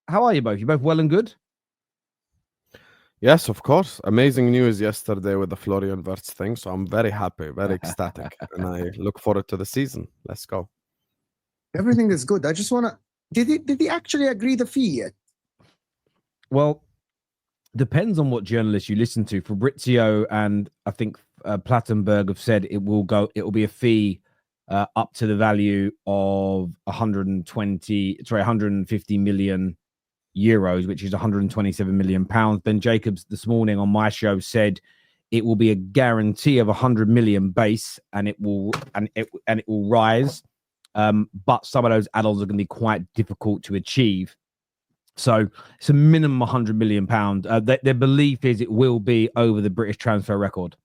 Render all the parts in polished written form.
how are you both? You both well and good? Yes, of course. Amazing news yesterday with the Florian Wirtz thing. So I'm very happy, very ecstatic. And I look forward to the season. Let's go. Everything is good. I just want to... Did he actually agree the fee yet? Well, depends on what journalists you listen to. Fabrizio and I think Plattenberg have said it will be a fee up to the value of 150 million euros, which is 127 million pounds. Ben Jacobs this morning on my show said it will be a guarantee of 100 million base, and it will rise. But some of those add-ons are going to be quite difficult to achieve. So it's a minimum 100 million pound. Their belief is it will be over the British transfer record.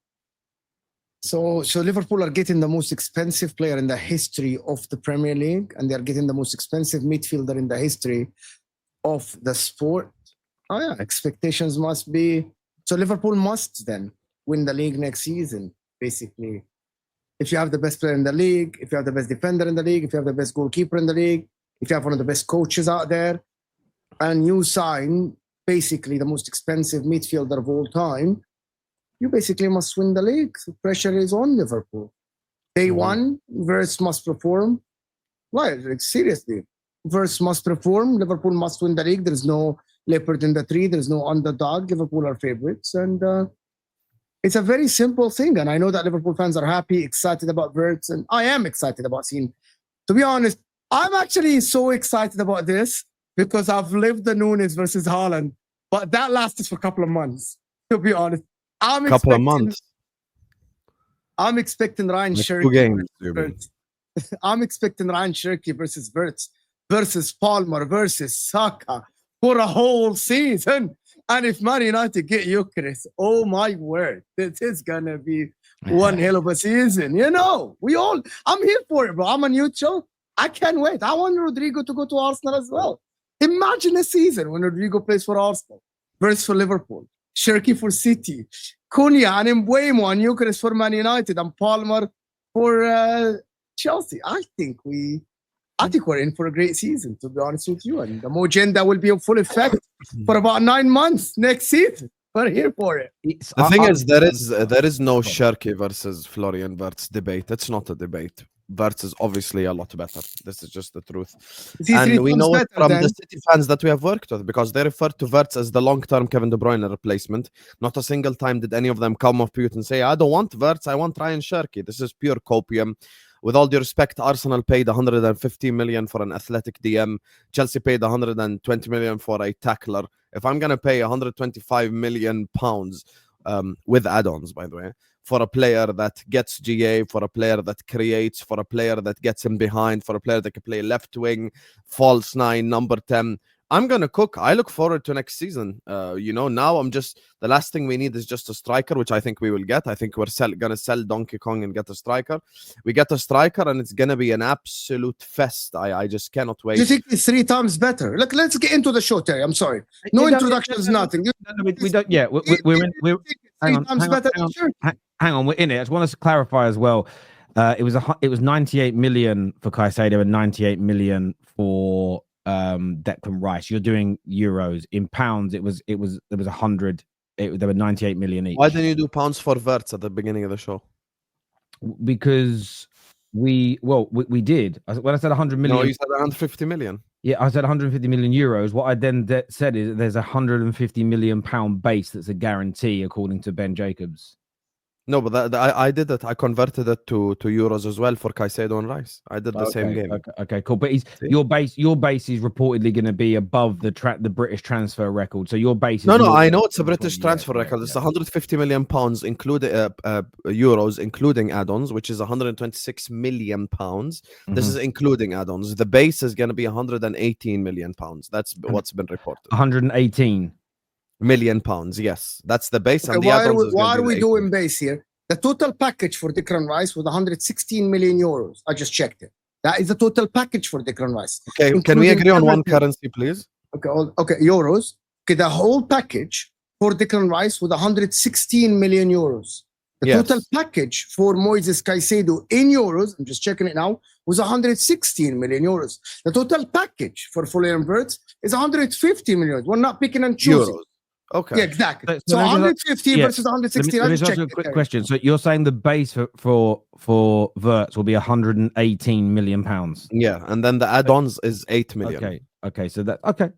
So Liverpool are getting the most expensive player in the history of the Premier League, and they're getting the most expensive midfielder in the history of the sport. Oh yeah, expectations must be... So Liverpool must then win the league next season, basically. If you have the best player in the league, if you have the best defender in the league, if you have the best goalkeeper in the league, if you have one of the best coaches out there, and you sign basically the most expensive midfielder of all time, you basically must win the league. The pressure is on Liverpool. Day one, Wirtz must perform. Like, seriously, Wirtz must perform. Liverpool must win the league. There's no leopard in the tree. There's no underdog. Liverpool are favorites. And it's a very simple thing. And I know that Liverpool fans are happy, excited about Wirtz. And I am excited about seeing... To be honest, I'm actually so excited about this because I've lived the Nunes versus Haaland. But that lasted for a couple of months, to be honest. I'm expecting Ryan Cherki. I'm expecting Ryan Cherki versus Wirtz versus Palmer versus Saka for a whole season. And if Man United get Eucharist, oh my word, this is gonna be one hell of a season. You know, I'm here for it, bro. I'm a neutral. I can't wait. I want Rodrigo to go to Arsenal as well. Imagine a season when Rodrigo plays for Arsenal, Wirtz for Liverpool, Cherki for City, Cunha and Mbeumo and Eucharist for Man United, and Palmer for Chelsea. I think we're in for a great season, to be honest with you. And the Mojenda will be in full effect for about 9 months next season. We're here for it. The thing is, there is no Cherki versus Florian Wirtz debate. It's not a debate. Wirtz is obviously a lot better. This is just the truth. And we know it from the City fans that we have worked with, because they refer to Wirtz as the long-term Kevin De Bruyne replacement. Not a single time did any of them come off mute and say, I don't want Wirtz, I want Ryan Cherki. This is pure copium. With all due respect, Arsenal paid 150 million for an athletic DM. Chelsea paid 120 million for a tackler. If I'm going to pay 125 million pounds with add-ons, by the way, for a player that gets GA, for a player that creates, for a player that gets him behind, for a player that can play left wing, false 9, number 10, I'm going to cook. I look forward to next season. Now the last thing we need is just a striker, which I think we will get. I think we're going to sell Donkey Kong and get a striker. We get a striker and it's going to be an absolute fest. I just cannot wait. Do you think it's 3 times better? Look, let's get into the show, Terry. I'm sorry. No introductions, nothing. We don't. Yeah, we're in. Hang on, we're in it. I just want to clarify as well. It was 98 million for Caicedo and 98 million for Declan Rice. You're doing euros. In pounds there was 100. There were 98 million each. Why didn't you do pounds for Wirtz at the beginning of the show? Because we did. When I said 100 million, no, you said 150 million. Yeah, I said 150 million euros. What I then said is there's a 150 million pound base that's a guarantee, according to Ben Jacobs. No, but I did it. I converted it to euros as well for Caicedo and Rice. I did the same game. Okay, cool. But your base is reportedly going to be above the British transfer record. So your base is no. I know it's a British transfer record. It's 150 million pounds, including euros, including add-ons, which is 126 million pounds. This is including add-ons. The base is going to be 118 million pounds. That's what's been reported. 118 million pounds, yes, that's the base. Okay, and why are we doing base here? The total package for Declan Rice was 116 million euros. I just checked it. That is the total package for Declan Rice. Okay, can we agree on one currency, please? Okay, euros. Okay, the whole package for Declan Rice was 116 million euros. The total package for Moises Caicedo in euros, I'm just checking it now, was 116 million euros. The total package for Florian Wirtz is 150 million. We're not picking and choosing. Euros. Okay. Yeah, exactly. So 150 versus 116. Let me just ask you a quick question. So you're saying the base for Wirtz will be 118 million pounds? Yeah, and then the add-ons is 8 million. Okay. So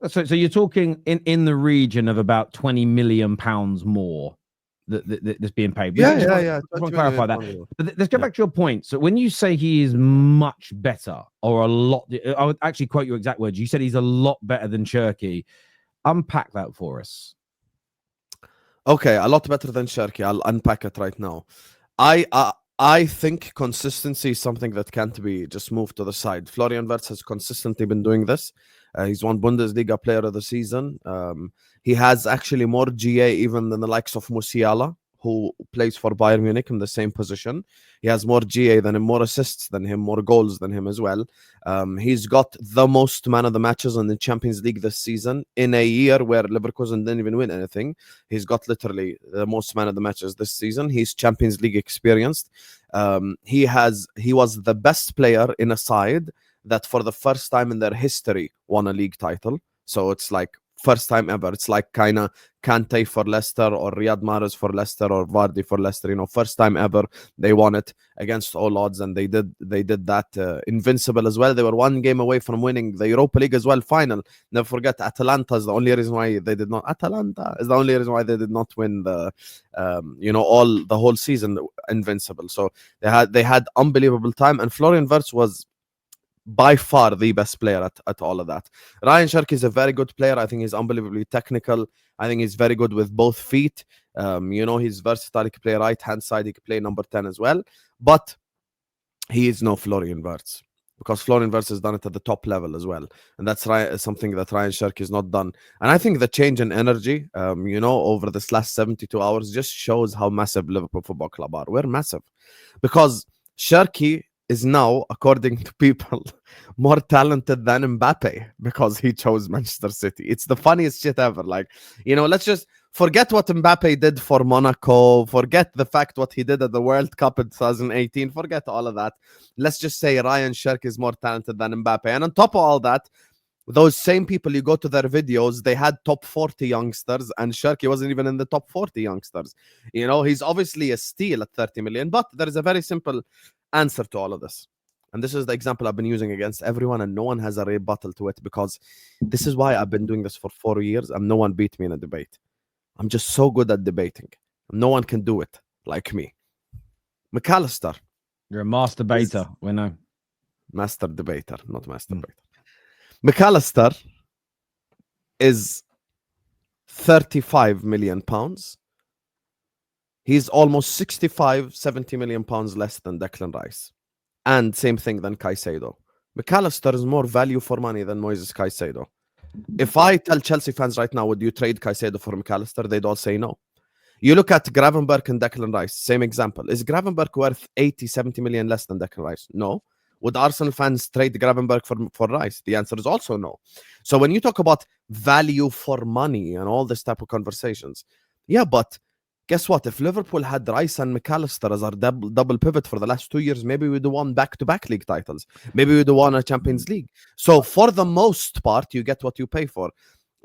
so you're talking in the region of about 20 million pounds more that's being paid. Yeah. I want to clarify that. But let's go back to your point. So when you say he is much better, or a lot, I would actually quote your exact words. You said he's a lot better than Cherki. Unpack that for us. Okay, a lot better than Cherki. I'll unpack it right now. I think consistency is something that can't be just moved to the side. Florian Wirtz has consistently been doing this. He's won Bundesliga Player of the Season. He has actually more GA even than the likes of Musiala, who plays for Bayern Munich in the same position. He has more GA than him, more assists than him, more goals than him as well. He's got the most man of the matches in the Champions League this season in a year where Leverkusen didn't even win anything. He's got literally the most man of the matches this season. He's Champions League experienced. He was the best player in a side that for the first time in their history won a league title. So it's like first time ever. It's like kind of Kante for Leicester or Riyad Mahrez for Leicester or Vardy for Leicester. You know, first time ever they won it against all odds, and they did that invincible as well. They were one game away from winning the Europa League as well final. Never forget, Atalanta is the only reason why they did not. Atalanta is the only reason why they did not win the the whole season invincible. So they had unbelievable time, and Florian Wirtz was by far the best player at all of that. Ryan Cherki is a very good player. I think he's unbelievably technical. I think he's very good with both feet. He's versatile. He can play right hand side. He can play number 10 as well. But he is no Florian Wirtz, because Florian Wirtz has done it at the top level as well, and that's something that Ryan Cherki has not done. And I think the change in energy, over this last 72 hours, just shows how massive Liverpool Football Club are. We're massive, because Cherki is now, according to people, more talented than Mbappe because he chose Manchester City. It's the funniest shit ever. Like, let's just forget what Mbappe did for Monaco. Forget the fact what he did at the World Cup in 2018. Forget all of that. Let's just say Ryan Cherki is more talented than Mbappe. And on top of all that, those same people, you go to their videos, they had top 40 youngsters, and Cherki wasn't even in the top 40 youngsters. He's obviously a steal at 30 million, but there is a very simple answer to all of this. And this is the example I've been using against everyone, and no one has a rebuttal to it, because this is why I've been doing this for 4 years, and no one beat me in a debate. I'm just so good at debating. No one can do it like me. McAllister. You're a master debater. We know. Master debater, not master debater. McAllister is 35 million pounds. He's almost 65, 70 million pounds less than Declan Rice. And same thing than Caicedo. McAllister is more value for money than Moises Caicedo. If I tell Chelsea fans right now, would you trade Caicedo for McAllister? They'd all say no. You look at Gravenberch and Declan Rice, same example. Is Gravenberch worth 80, 70 million less than Declan Rice? No. Would Arsenal fans trade Gravenberch for Rice? The answer is also no. So when you talk about value for money and all this type of conversations, yeah, but guess what? If Liverpool had Rice and McAllister as our double pivot for the last 2 years, maybe we'd have won back-to-back league titles. Maybe we'd have won a Champions League. So for the most part, you get what you pay for.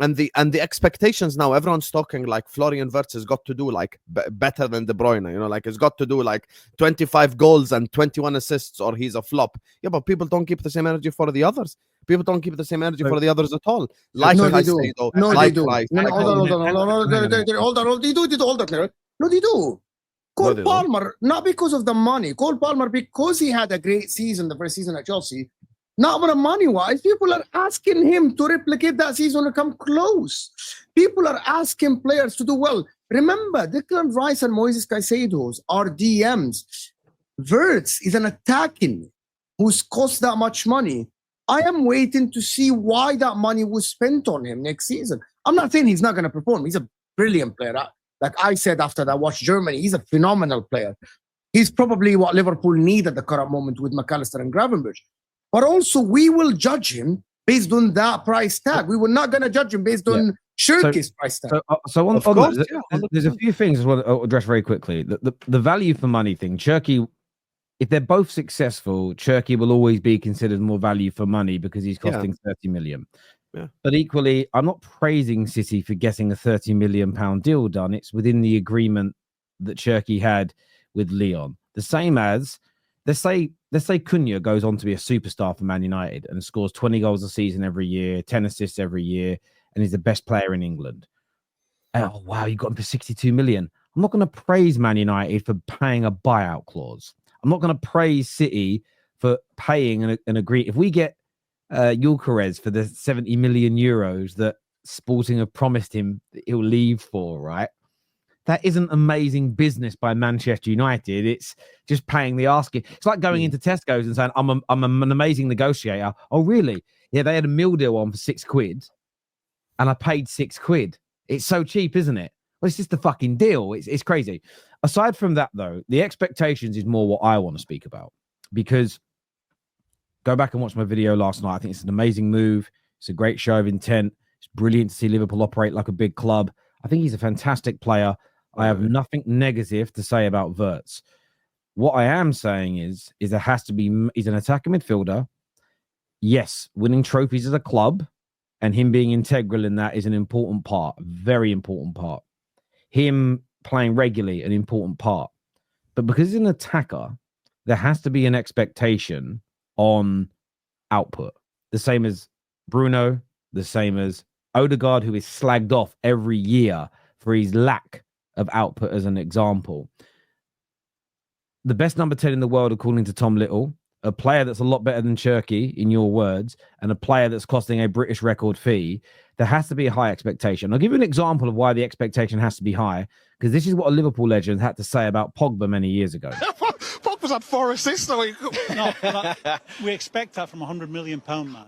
And the expectations now, everyone's talking like Florian Wirtz has got to do like better than De Bruyne, like he's got to do like 25 goals and 21 assists or he's a flop. Yeah, but people don't keep the same energy for the others. People don't keep the same energy for the others at all. Like no, they do. Though, no, like they do. Rice, No, like hold on. They do. No, they do. Cole Palmer, not because of the money. Cole Palmer, because he had a great season, the first season at Chelsea. Not about money-wise. People are asking him to replicate that season or come close. People are asking players to do well. Remember, Declan Rice and Moises Caicedo are DMs. Wirtz is an attacking who's cost that much money. I am waiting to see why that money was spent on him next season. I'm not saying he's not going to perform. He's a brilliant player. Like I said after I watched Germany, he's a phenomenal player. He's probably what Liverpool need at the current moment with McAllister and Gravenberch. But also, we will judge him based on that price tag. We were not going to judge him based on Cherki's price tag. So on course, that, there's a few things I want to address very quickly. The value for money thing, Cherki, if they're both successful, Cherki will always be considered more value for money because he's costing 30 million. Yeah. But equally, I'm not praising City for getting a 30 million pound deal done. It's within the agreement that Cherki had with Leon. The same as let's say Cunha goes on to be a superstar for Man United and scores 20 goals a season every year, 10 assists every year, and he's the best player in England. Oh wow, you got him for 62 million. I'm not going to praise Man United for paying a buyout clause. I'm not going to praise City for paying an agree. If we get Gyökeres for the 70 million euros that Sporting have promised him that he'll leave for, right? That isn't amazing business by Manchester United. It's just paying the asking. It's like going into Tesco's and saying, I'm an amazing negotiator. Oh, really? Yeah, they had a meal deal on for £6 and I paid £6. It's so cheap, isn't it? Well, it's just a fucking deal. It's crazy. Aside from that, though, the expectations is more what I want to speak about, because go back and watch my video last night. I think it's an amazing move. It's a great show of intent. It's brilliant to see Liverpool operate like a big club. I think he's a fantastic player. I have nothing negative to say about Wirtz. What I am saying is there has to be, he's an attacking midfielder. Yes, winning trophies as a club and him being integral in that is an important part, very important part. Him playing regularly, an important part. But because he's an attacker, there has to be an expectation on output. The same as Bruno, the same as Odegaard, who is slagged off every year for his lack of output as an example. The best number 10 in the world, according to Tom Little, a player that's a lot better than Cherki, in your words, and a player that's costing a British record fee, there has to be a high expectation. I'll give you an example of why the expectation has to be high, because this is what a Liverpool legend had to say about Pogba many years ago. Pogba's had 4 assists, though. No, we expect that from £100 million, man.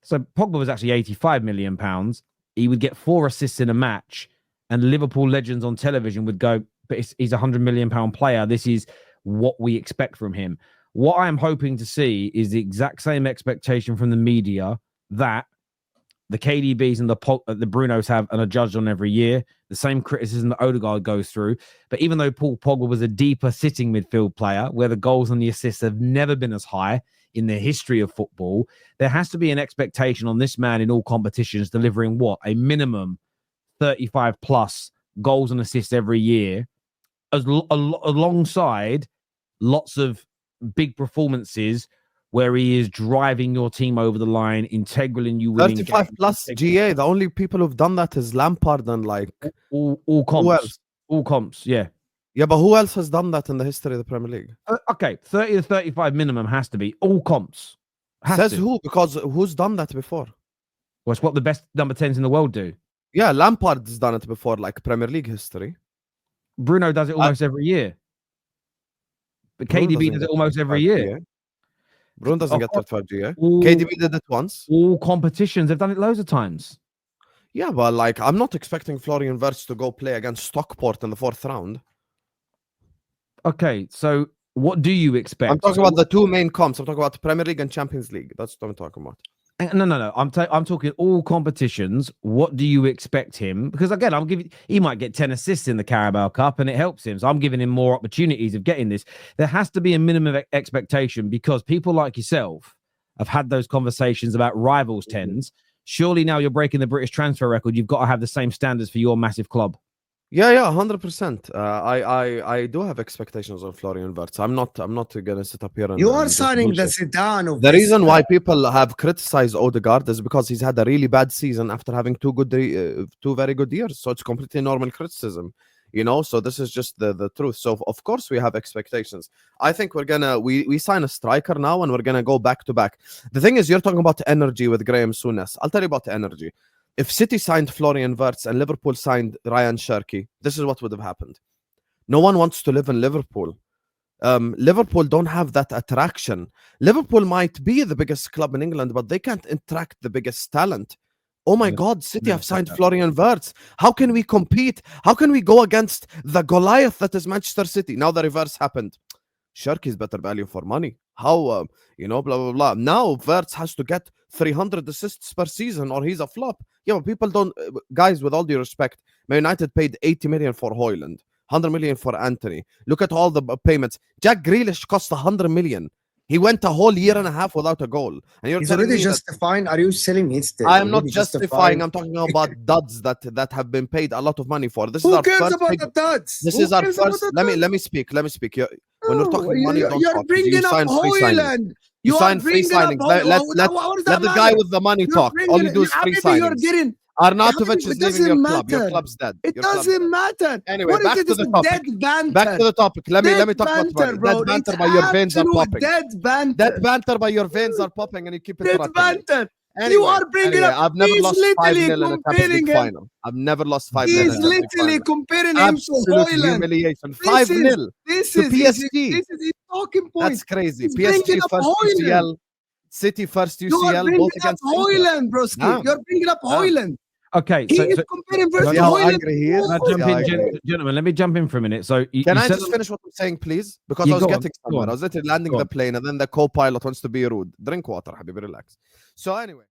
So Pogba was actually £85 million. He would get 4 assists in a match, and Liverpool legends on television would go, but he's a £100 million player. This is what we expect from him. What I'm hoping to see is the exact same expectation from the media that the KDBs and the Brunos have and are judged on every year. The same criticism that Odegaard goes through. But even though Paul Pogba was a deeper sitting midfield player, where the goals and the assists have never been as high in the history of football, there has to be an expectation on this man in all competitions delivering what? A minimum 35 plus goals and assists every year, alongside lots of big performances where he is driving your team over the line, integral in you winning 35 games. plus GA. The only people who've done that is Lampard and like all comps. Who else? All comps, yeah. Yeah, but who else has done that in the history of the Premier League? Okay, 30 to 35 minimum has to be all comps. Says who? Because who's done that before? Well, it's what the best number 10s in the world do. Yeah, Lampard's done it before, like Premier League history. Bruno does it almost every year. But KDB does it almost every year. Bruno doesn't get 35 GA. KDB did it once. All competitions, they've done it loads of times. Yeah, but like, I'm not expecting Florian Wirtz to go play against Stockport in the 4th round. Okay, so what do you expect? I'm talking about the 2 main comps. I'm talking about Premier League and Champions League. That's what I'm talking about. No. I'm talking all competitions. What do you expect him? Because again, he might get 10 assists in the Carabao Cup and it helps him. So I'm giving him more opportunities of getting this. There has to be a minimum expectation, because people like yourself have had those conversations about rivals 10s. Surely now you're breaking the British transfer record. You've got to have the same standards for your massive club. Yeah, 100%. I do have expectations on Florian Wirtz. I'm not gonna sit up here and you are signing the Zidane of the reason why people have criticized Odegaard is because he's had a really bad season after having 2 very good years. So it's completely normal criticism, you know. So this is just the truth. So of course we have expectations. I think we're gonna we sign a striker now and we're gonna go back to back. The thing is, you're talking about energy with Graham Souness. I'll tell you about the energy. If City signed Florian Wirtz and Liverpool signed Ryan Cherki, this is what would have happened. No one wants to live in Liverpool. Liverpool don't have that attraction. Liverpool might be the biggest club in England, but they can't attract the biggest talent. Oh my God, City have signed Florian Wirtz. How can we compete? How can we go against the Goliath that is Manchester City? Now the reverse happened. Cherki is better value for money. how you know, blah blah blah. Now Wirtz has to get 300 assists per season, or he's a flop. Yeah, but people don't. Guys, with all due respect, Man United paid 80 million for Højlund, 100 million for Anthony. Look at all the payments. Jack Grealish cost 100 million. He went a whole year and a half without a goal. And you're He's telling already me that justifying. Are you selling it still? I am not Already justifying. I'm talking about duds that have been paid a lot of money for. This is Who our cares first about big- the duds? This Who is our cares about first. the Let me duds? speak. When we're talking money, don't you're talk. bringing You up sign free signing. Højlund. You You are sign free bringing up signing. Højlund. What does Let that the guy matter? with the money You're talk. All you bringing- do is free Habibi, you're signings. getting. Arnautovic Habibi, is it leaving your doesn't club. Your matter. club's dead. It Your club's dead. doesn't matter. Anyway, What is back it? to This the is topic. dead banter. Back to the topic. Let me Dead talk about banter, bro. dead banter It's by your veins are absolute popping. Dead banter. Dead banter by your veins are popping, and you keep Dead interrupting me. banter. Anyway, You are bringing up. I've never He's lost literally 5-0 in a Champions comparing League him. final. I've never lost 5-0 in a He's Champions League literally final. comparing him to Absolute Højlund. humiliation. This 5-0 to is PSG. This is his talking point. That's crazy. He's PSG bringing up first Højlund. UCL, City first You are UCL, bringing both up against Inter. Højlund, broski. Damn. You're bringing up Højlund. Okay, He so, is so comparing versus See how Højlund. angry he is? can I Oh, jump Yeah, in, I agree. gentlemen? Let me jump in for a minute. So you Can I said just finish what I'm saying, please? Because Yeah, I was go on, getting go somewhere. on. I was literally landing Go the on. plane, and then the co-pilot wants to be rude. Drink water, Habibi, relax. So anyway.